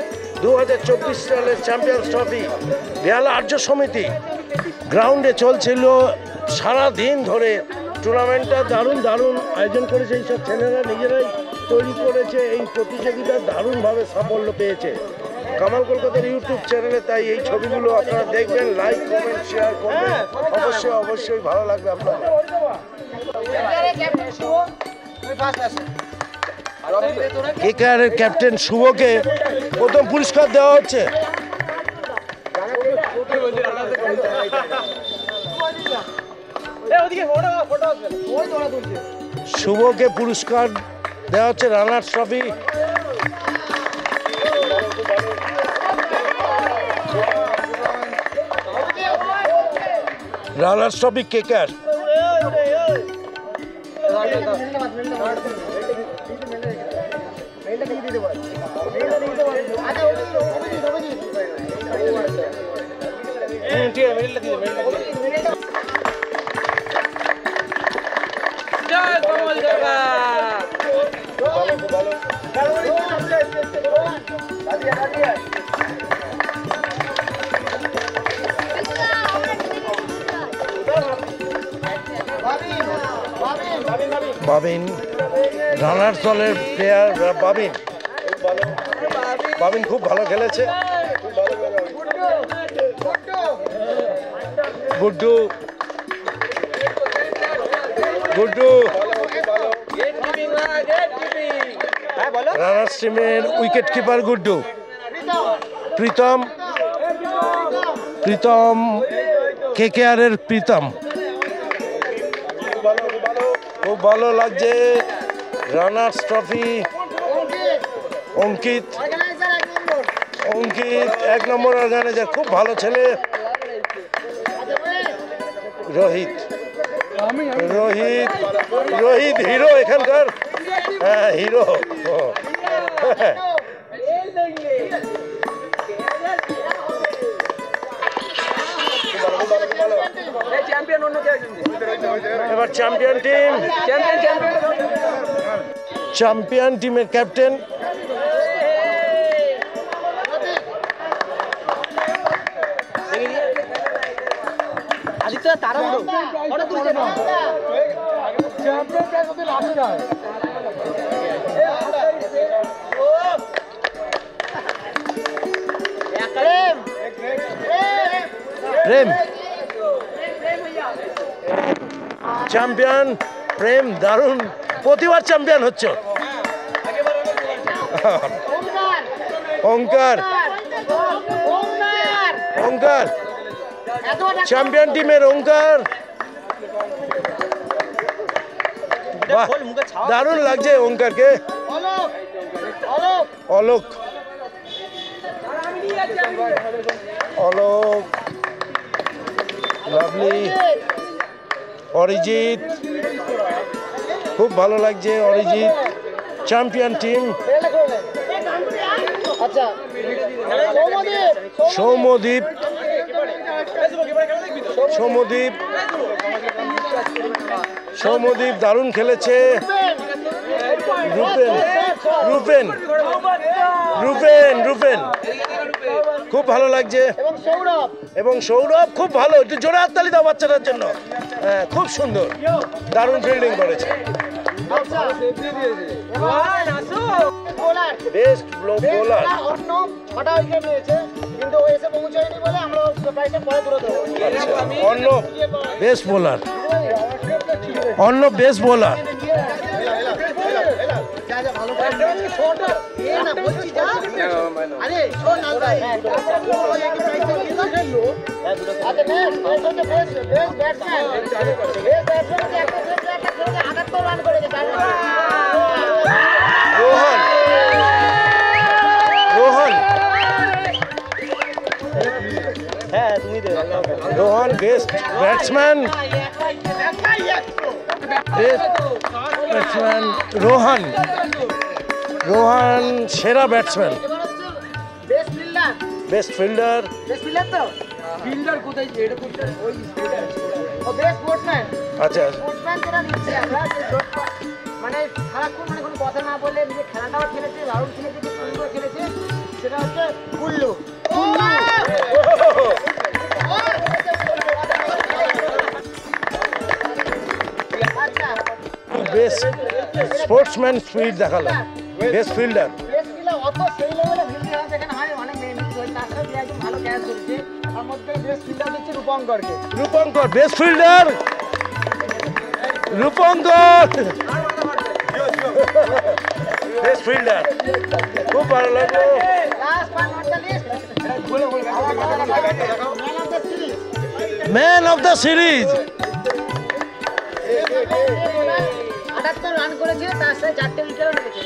2024 সালের চ্যাম্পিয়ন্স ট্রফি। বেহালা আর্য সমিতি গ্রাউন্ডে চলছিল সারা দিন ধরে টুর্নামেন্টটা। দারুণ দারুণ আয়োজন করেছে এইসব ছেলেরা, নিজেরাই তৈরি করেছে। এই প্রতিযোগিতা দারুণভাবে সাফল্য পেয়েছে। কামাল কলকাতার ইউটিউব চ্যানেলে তাই এই ছবিগুলো আপনারা দেখবেন, লাইক কমেন্ট শেয়ার করবেন। অবশ্যই অবশ্যই ভালো লাগবে আপনাদের। কেকেআরের ক্যাপ্টেন শুভকে প্রথম পুরস্কার দেওয়া হচ্ছে। শুভকে পুরস্কার দেওয়া হচ্ছে runners trophy. Runners trophy KKR. Babin runners দলের প্লেয়ার। বাবিন বাবিন খুব ভালো খেলেছে। গুড্ডু গুড্ডু রানার্স টিমের উইকেট কিপার গুড্ডু। প্রীতম প্রীতম কেকেআরের প্রীতম। খুব ভালো লাগছে runners trophy. Ankit Ankit 1 number organiser, খুব ভালো ছেলে। রোহিত রোহিত রোহিত হিরো এখানকার। হ্যাঁ হিরো। এবার চ্যাম্পিয়ন টিম, চ্যাম্পিয়ন টিমের ক্যাপ্টেন আদিত্য তারা প্রেম, চ্যাম্পিয়ন প্রেম, দারুণ, প্রতিবার চ্যাম্পিয়ন হচ্ছে। ওঙ্কার, ওঙ্কার চ্যাম্পিয়ন টিমের ওঙ্কার, বাহ দারুণ লাগছে ওঙ্কারকে। অলোক, অলোক, লাভলি, অরিজিৎ, খুব ভালো লাগছে অরিজিৎ। চ্যাম্পিয়ন টিম সৌম্যদীপ, সৌম্যদীপ, সৌম্যদীপ দারুণ খেলেছে। রূপেন, রূপেন, রূপেন, রূপেন খুব ভালো লাগছে। এবং সৌরভ খুব ভালো, একটু জোরে হাততালি দাও বাচ্চাটার জন্য। হ্যাঁ খুব সুন্দর, দারুণ ফিল্ডিং করেছে। Best bowler Arnab, best bowler Arnab, best bowler. Rohan, Rohan, হ্যাঁ তুমি দে Rohan best batsman, best batsman Rohan, Rohan সেরা ব্যাটসম্যান। বেস্ট ফিল্ডার, আচ্ছা মানে সারাক্ষণ মানে কোনো কথা না বলে নিজে খেলাটাও খেলেছে, দারুণ খেলেছে, খুব সুন্দর খেলেছে, সেটা হচ্ছে কুল্লু। বেস্ট স্পোর্টসম্যান স্পিরিট দেখালো, বেস্ট ফিল্ডার। অত সেই লেভেলে ফিল্ডিং হয় যেখানে হয় অনেক মেহনত হয়, তার সাথে একজন ভালো ক্যাচ করেছে। তার মধ্যে বেস্ট ফিল্ডার হচ্ছে রূপঙ্করকে। Rupankar best fielder, Rupankar best fielder, খুব ভালো লাগলো। Last but not the least, man of the series, 78 run করেছে, তার সাথে 4টে উইকেটও নিয়েছে।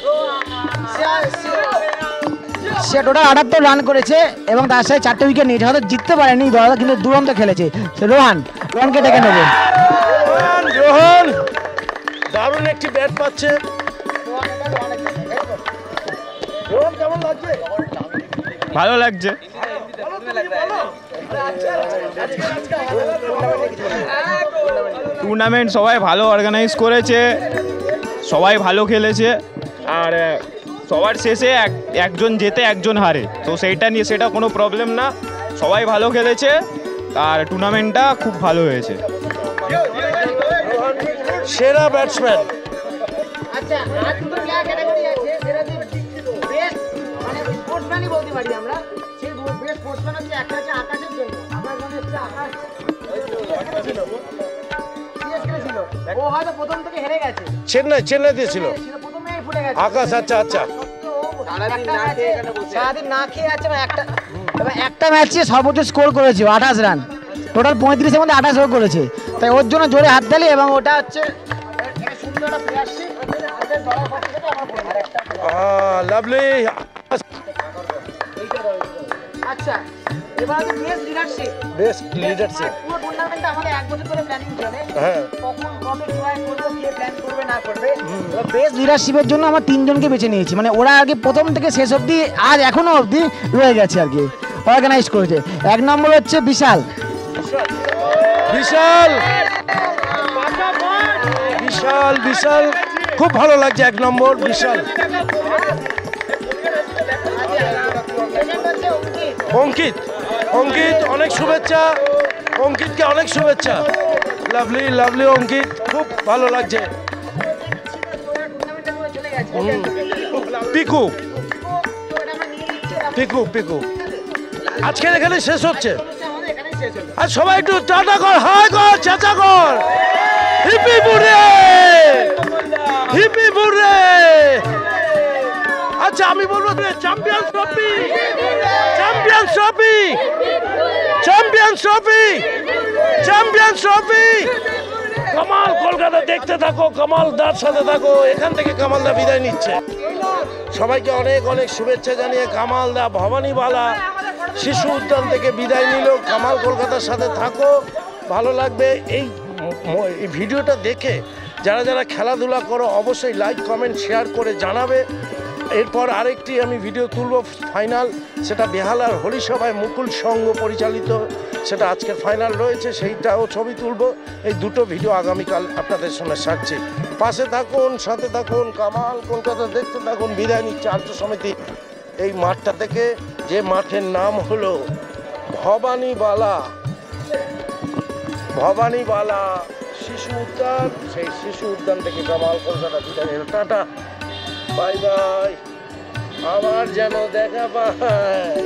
সে টোটাল 78 রান করেছে এবং তার সাথে 4টে উইকেট নিয়েছে। হয়তো জিততে পারেনি দল, কিন্তু দুরন্ত খেলেছে। রোহান, রোহানকে ডেকে নেবো। রোহন দারুণ একটি ব্যাট পাচ্ছে। রোহন কেমন লাগছে? ভালো লাগছে। টুর্নামেন্ট সবাই ভালো অর্গানাইজ করেছে, সবাই ভালো খেলেছে, আর সবার শেষে একজন জেতে একজন হারে, তো সেইটা নিয়ে সেটা কোনো প্রবলেম না। সবাই ভালো খেলেছে আর টুর্নামেন্টটা খুব ভালো হয়েছে। সেরা ব্যাটসম্যান, আচ্ছা আর দুটো ক্যাটাগরি আছে, সেটা বেস্ট মানে স্পোর্টসম্যানই বলতে পারি আমরা। সেই বেস্ট স্পোর্টসম্যান হচ্ছে একটা হচ্ছে আকাশের জন্য, আমার মনে হচ্ছে আকাশ ছিল, সিএসকে ছিল, ও হয়তো প্রথম থেকে হেরে গেছে, চেন্নাই, চেন্নাই দিয়েছিল প্রথমেই ফুটে গেছে আকাশ। আচ্ছা আচ্ছা, সারাদিন না খেয়ে আছে। এবার একটা ম্যাচে সর্বোচ্চ স্কোর করেছে 28 রান, টোটাল 35-এর মধ্যে 28 রান করেছে। তাই ওর জন্য জোরে হাত তালি, এবং ওটা হচ্ছে সুন্দর একটা প্লেয়ারশিপ। লাভলি। আচ্ছা এবার হচ্ছে বেস্ট লিডারশিপ। বেস্ট লিডারশিপ, পুরো টুর্নামেন্টটা আমাদের 1 বছর ধরে প্ল্যানিং চলে, হ্যাঁ কখন কবে ট্রাই করবে, কে প্ল্যান করবে না করবে। বেস্ট লিডারশিপের জন্য আমরা 3 জনকে বেছে নিয়েছি, মানে ওরা আগে প্রথম থেকে শেষ অবধি আজ এখনো অবধি রয়ে গেছে আর কি, অর্গানাইজ করেছে। 1 নম্বর হচ্ছে বিশাল, বিশাল, বিশাল বিশাল খুব ভালো লাগছে, 1 নম্বর বিশাল। অঙ্কিত, অঙ্কিত অনেক শুভেচ্ছা, অঙ্কিতকে অনেক শুভেচ্ছা। লাভলি লাভলি অঙ্কিত, খুব ভালো লাগছে। পিকু পিকু পিকু আজকের এখানে শেষ হচ্ছে। আর সবাই একটু টাটা কর, হাই কর, চাচা কর, হিপি বুড়ে, হিপি বুড়ে। আচ্ছা আমি বলবো champions trophy, champions trophy, champions trophy, champions trophy. Kamal Kolkata দেখতে থাকো, কামাল দার সাথে থাকো। এখান থেকে কামাল দা বিদায় নিচ্ছে। সবাইকে অনেক অনেক শুভেচ্ছা জানিয়ে কামাল দা ভবানীবালা শিশু উদ্যান থেকে বিদায় নিল। কামাল কলকাতার সাথে থাকো, ভালো লাগবে। এই ভিডিওটা দেখে যারা যারা খেলাধুলা করো অবশ্যই লাইক কমেন্ট শেয়ার করে জানাবে। এরপর আরেকটি আমি ভিডিও তুলব ফাইনাল, সেটা বেহালার হরিসভায় মুকুল সংঘ পরিচালিত, সেটা আজকের ফাইনাল রয়েছে, সেইটাও ছবি তুলব। এই দুটো ভিডিও আগামীকাল আপনাদের সঙ্গে সারছি। পাশে থাকুন, সাথে থাকুন, কামাল কলকাতা দেখতে থাকুন। বিদায় নিচ্ছে আর্য সমিতি এই মাঠটা থেকে, যে মাঠের নাম হলো ভবানীবালা, ভবানীবালা শিশু উদ্যান। সেই শিশু উদ্যান থেকে কামাল কলকাতা বিদায় নিল। টাটা, বাই বাই, আবার যেন দেখা পায়।